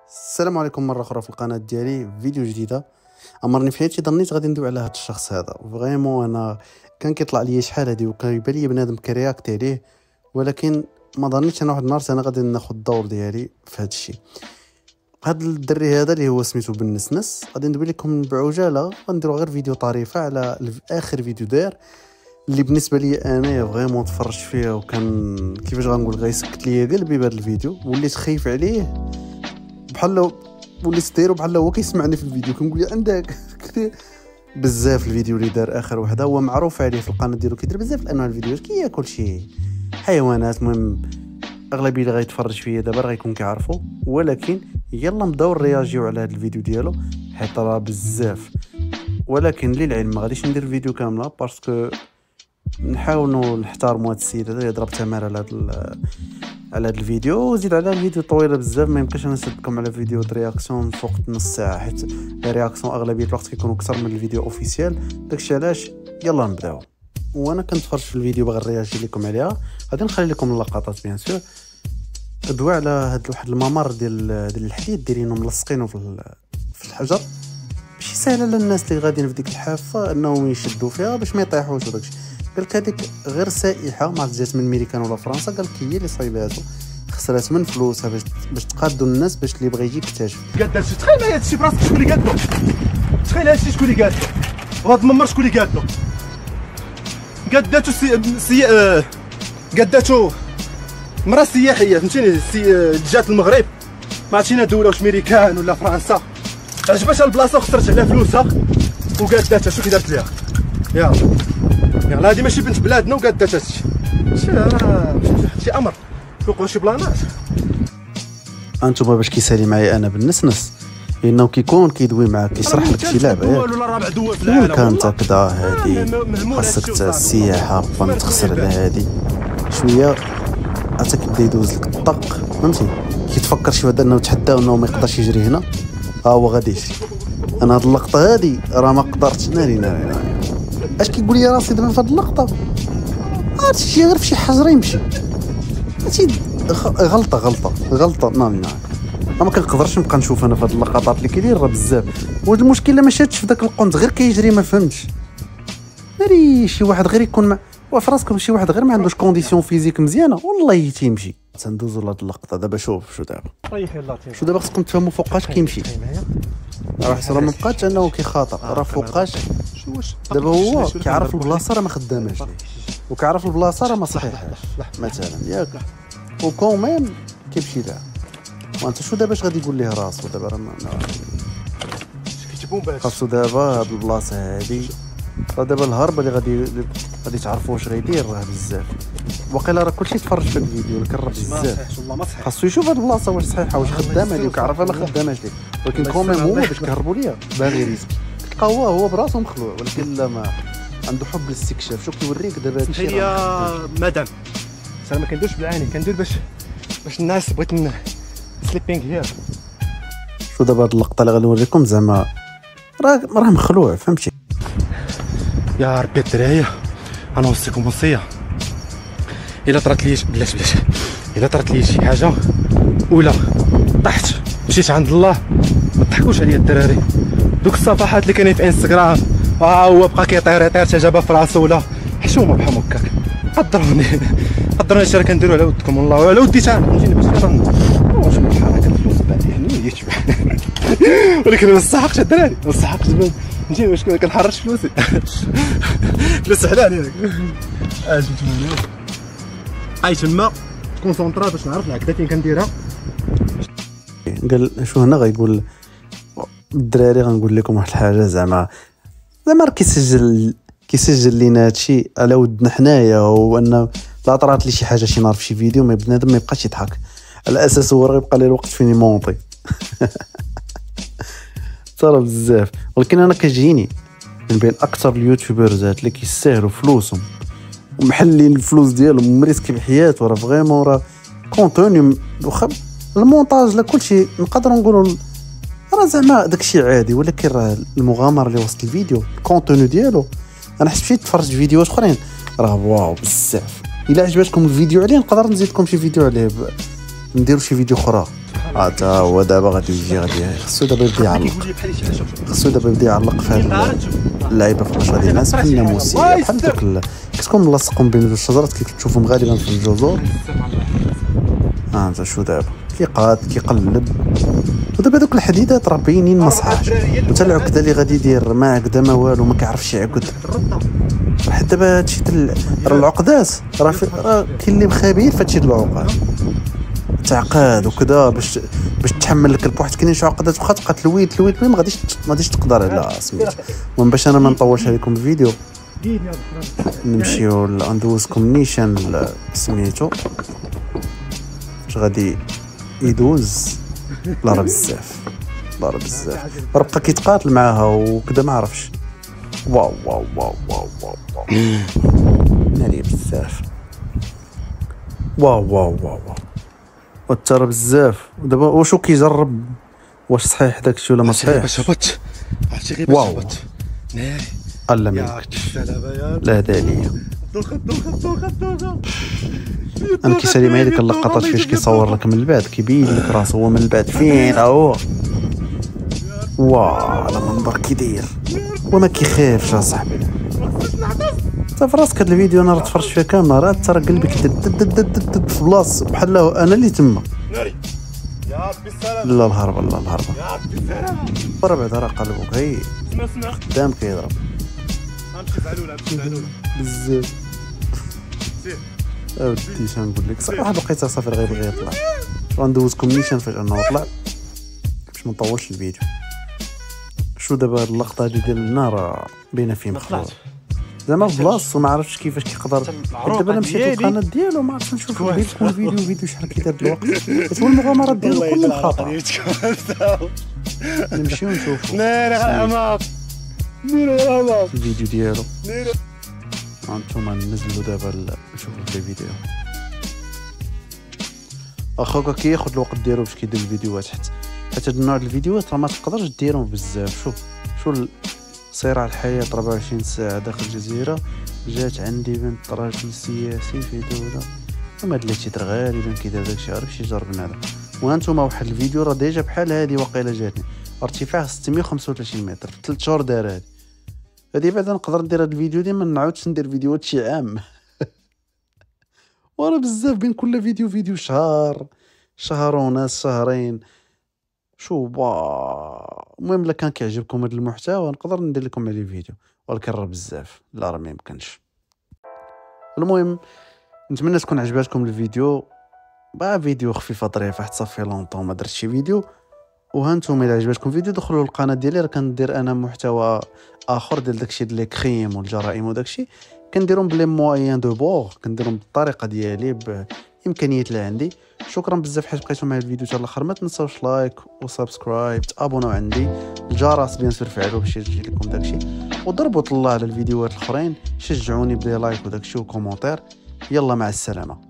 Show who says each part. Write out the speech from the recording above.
Speaker 1: السلام عليكم مره اخرى في القناه ديالي فيديو جديده. عمرني في حياتي ظنيت غادي ندوي على هذا الشخص هذا. فريمون انا كان كيطلع لي شحال هادي وكيبان لي بنادم كرياكت عليه، ولكن ما ظنيتش انا واحد النهار انا غادي ناخذ الدور ديالي في هذا الشيء. هذا الدري هذا اللي هو سميتو بالنسنس غادي ندوي لكم بعجاله، غنديروا غير فيديو طريفه على اخر فيديو داير اللي بالنسبه لي انا فريمون تفرجت فيه وكان كيفاش غنقول غيسكت لي قلبي بهذا الفيديو، وليت خايف عليه بحال وليت دايرو بحال هو كيسمعني في الفيديو كنقول عندك كثير بزاف. الفيديو اللي دار اخر وحده هو معروف عليه في القناه ديالو، كيدير بزاف الانواع الفيديوهات كياكل شي حيوانات. المهم اغلبيه اللي غيتفرج فيا دابا غيكون كيعرفوا، ولكن يلا نبداو نرياجيو على هذا الفيديو ديالو حيت راه بزاف. ولكن للعلم ما غاديش ندير فيديو كامله باسكو نحاولوا نحترموا هاد السيد هذا اللي ضرب تماره على هذا الفيديو، وزيد على الفيديو طويله بزاف ما يمكنش انا نسدكم على فيديو رياكسيون فوق نص ساعه، حيت الرياكسيون اغلبيه الوقت كيكونوا اكثر من الفيديو اوفيسيال. داكشي علاش يلا نبداو. وانا كنتفرج في الفيديو باغي نرياجي لكم عليها، غادي نخلي لكم اللقطات بيان سور. دوا على هاد واحد الممر ديال الحديد دايرينو ملصقينه في الحجر، ماشي سهله للناس اللي غاديين في ديك الحافه انهم يشدوا فيها باش ما يطيحوش وداكشي. قال لك هذيك غير سائحه ما جات من ميريكان ولا فرنسا، قال لك هي اللي صايباتو، خسرات من فلوسها باش تقادوا الناس باش اللي بغى يجي يكتشف.
Speaker 2: قاد هادشي تخيل معايا هادشي براسك شكون اللي قادو، تخيل هادشي شكون اللي قادو، وهاد الممر شكون اللي قادو. قاداتو قاداتو مرا سياحيه فهمتيني، جات المغرب ما عرفتينا دوله واش ميريكان ولا فرنسا، عجباتها البلاصه وخسرت عليها فلوسها وقاداتها. شو كي دارت ليها؟ يلا هادي ماشي بنت بلادنا وقادات هادشي، شي امر فوقوا شي بلانات.
Speaker 1: انتما باش كيسالي معايا انا بالنسنس لانه كيكون كيدوي معاك كيشرح لك شي لعبه
Speaker 2: ولا رابع دول في العالم
Speaker 1: كانت هكذا هادي خاصك السياحه ما تخسر على هادي شويه حتى كيبدا يدوز لك الطق فهمتي، كيتفكر شي واحد انه تحداه انه ما يقدرش يجري هنا. ها هو غادي يجري. انا هاد اللقطه هادي راه ما قدرتش ناري اش كيقول لي راسي دابا في هاد اللقطه هادشي غير فشي حجر يمشي. هادشي غلطه ناري ما كنقدرش نبقى نشوف انا في هاد اللقطات اللي كيدير راه بزاف. واحد المشكله ما شادش في داك القنت غير كيجري ما فهمتش ناري. شي واحد غير يكون مع في راسكم، شي واحد غير ما عندوش كونديسيون فيزيك مزيانه والله تيمشي. تندوزو لهاد اللقطه دابا. شوف دابا شو دابا خصكم تفهموا فوقاش كيمشي. راه حسن ما بقاتش انه كيخاطر، راه فوقاش دابا هو كيعرف البلاصه راه ما خداماش ليه، وكيعرف البلاصه راه ما صحيحاش مثلا ياك، وكوميم كيمشي لها. وانت شو دابا اش غادي يقول ليه راسو دابا راه خاصو دابا هاد البلاصه هادي راه دابا الهربه اللي غادي تعرفوا واش غيدير راه بزاف. واقيلا راه كلشي تفرج في الفيديو ولكن راه بزاف خاصو يشوف هاد البلاصه واش صحيحه واش خدامه ليه وكيعرفها ما خداماش ليه. ولكن كوميم هو باش كيهربوا ليا باغي ريسكي، تلقى هو براسو مخلوع ولكن لا ما عنده حب للاستكشاف. شوف كيوريك دابا هادشي.
Speaker 2: هي مدام انا ما كنديرش بالعاني، كندير باش الناس بغيت سليبينغ هير.
Speaker 1: شو دابا هاد اللقطه اللي غادي نوريكم زعما راه مخلوع فهمتي.
Speaker 2: يا ربي الدراري انا نوصيكم وصيه، الا طرات لي بلاش الا طرات لي شي حاجه ولا طحت مشيت عند الله ما تضحكوش عليا الدراري. دوك الصفحات اللي كاينين في انستغرام هو بقى كيطير حتى جابها في راسو ولا حشومه بحال هكاك. قدروني اش راه كنديروا على ودكم والله وعلى ودي انا فهمتيني باش واش الحركه الفلوس بعد يعني ولكن ما نستحقش الدراري، ما نستحقش فهمتيني واش كنحرش فلوسي فلوس حلال ياك. اجي تما اي تما كونسونطرا باش نعرف العكده فين كنديرها.
Speaker 1: قال شو هنا غيقول الدراري غنقول لكم واحد الحاجه زعما راه كيسجل لينا هادشي على ودنا حنايا، وان لا طرات لي شي حاجه شي نهار في شي فيديو ما بنادم ما يبقاش يضحك على اساس هو راه يبقى ليه الوقت فين يمونطي ترى بزاف. ولكن انا كتجيني من بين اكثر اليوتيوبرزات اللي كيستاهلوا فلوسهم ومحلين الفلوس ديالهم مريسكي بحياته راه فريمون راه كونتوني المونتاج لا كلشي نقدروا نقولوا راه زعما داكشي عادي، ولكن راه المغامره اللي وسط الفيديو الكونتوني ديالو انا حسيت مشيت تفرجت فيديوهات اخرين راه واو بزاف. الا عجبتكم الفيديو عليه نقدر نزيدكم شي فيديو عليه نديرو شي فيديو اخرى. تا هو دابا غادي يجي خصو دابا يبدا يعلق في هاد اللعيبه في البشره ديال الناس بحال الناموسيه بحال دوك كتكون ملصقهم بين جوج الشجرات كتشوفهم غالبا في الجزر. انت شو دابا كيقلب ودابا دوك الحديدات راه باينين ما صحاش، وتا العقده اللي غادي يدير ما عقده ما والو ما كيعرفش يعقد. حيت دابا هادشي راه العقدات راه كاين اللي مخابيين في هادشي د العقد تعقاد وكذا باش تحمل لك البوحد. كاينين شي عقدات واخا تبقى تلويد ما غاديش تقدر على سميتو. المهم باش انا ما نطولش عليكم الفيديو نمشيو ندوزكم نيشان سميتو فاش غادي يدوز. لا راه بزاف بقى كيتقاتل معاها وكذا ما عرفش. واو ناري بزاف. واو وترى بزاف. ودابا واش كيجرب واش صحيح داكشي ولا ما صحيح.
Speaker 2: باش هبط عرفتي غير
Speaker 1: واو.
Speaker 2: باش هبط ناري
Speaker 1: الا ما يمكنش. لا هذا عليا انا كيسالي معايا ديك اللقطات فاش كيصور لك من البعد كيبين لك راسو هو من البعد فين هو. واه على منظر كي داير وما كيخافش اصاحبي. انت في راسك هاد الفيديو انا راه تفرجت فيه كامل راه ترى قلبي كيدد في بلاصه بحال انا اللي تما.
Speaker 2: يا ربي السلام
Speaker 1: لا الهرب
Speaker 2: يا ربي السلام
Speaker 1: راه بعدا راه قلبك هي
Speaker 2: اسمع
Speaker 1: قدام كيضرب
Speaker 2: غنمشي زعلوله
Speaker 1: بزاف. اودي شنقول لك صراحه بقيت صافي غيبغي يطلع. غندوزكم نيشان فاش انه طلع باش ما نطولش الفيديو. شو دابا اللقطه هذه ديال النار باينه فيه مخلوع زعما في بلاصتو ما عرفتش كيفاش كيقدر. دابا انا مشيت للقناه ديالو ما عرفتش نشوف الفيديو شحال كيدير د الوقت. حيت هو المغامرات ديالو كلهم خطر. نمشيو نشوفو الفيديو ديالو. هانتوما ننزلو دابا نشوفو في الفيديو. اخوك كياخد الوقت ديالو باش كيدير الفيديوهات حتى هاد النوع د الفيديوهات راه ما تقدرش ديرهم بزاف. شوف صراع الحياة 24 ساعة داخل الجزيرة جات عندي بنت راجل سياسي في دولة. وما هاد اللي تيدير غالبا كيدير داكشي عارف شي جرب من هذا. وهانتوما واحد الفيديو راه ديجا بحال هادي واقيلا جاتني ارتفاع 635 متر في 3 شهور دار هادي بعدا نقدر ندير هاد الفيديو ديما ما نعاودش ندير فيديوهات شي عام. وراه بزاف بين كل فيديو شهر ونص شهرين. شو المهم الا كان كيعجبكم هذا المحتوى نقدر ندير لكم عليه فيديو ولكن راه بزاف لا راه ما يمكنش. المهم نتمنى تكون عجباتكم الفيديو. فيديو خفيفه ظريفه حتى صافي لونطون ما درت شي فيديو. وهانتوما الا عجباتكم الفيديو دخلوا للقناه ديالي راه كندير انا محتوى اخر ديال داكشي ديال الكريم والجرائم وداكشي كنديرهم بلي موين دو بور كنديرهم بالطريقه ديالي بامكانيات اللي عندي. شكرا بزاف حيت بقيتوا معايا الفيديو حتى الاخر. ما تنساوش لايك وسبسكرايب تابوناو عندي الجرس بيان سور فعلوا باش يجي لكم داكشي وضربوا طلع على الفيديوهات الاخرين. شجعوني بلي لايك وداكشي وكومونتير. يلا مع السلامه.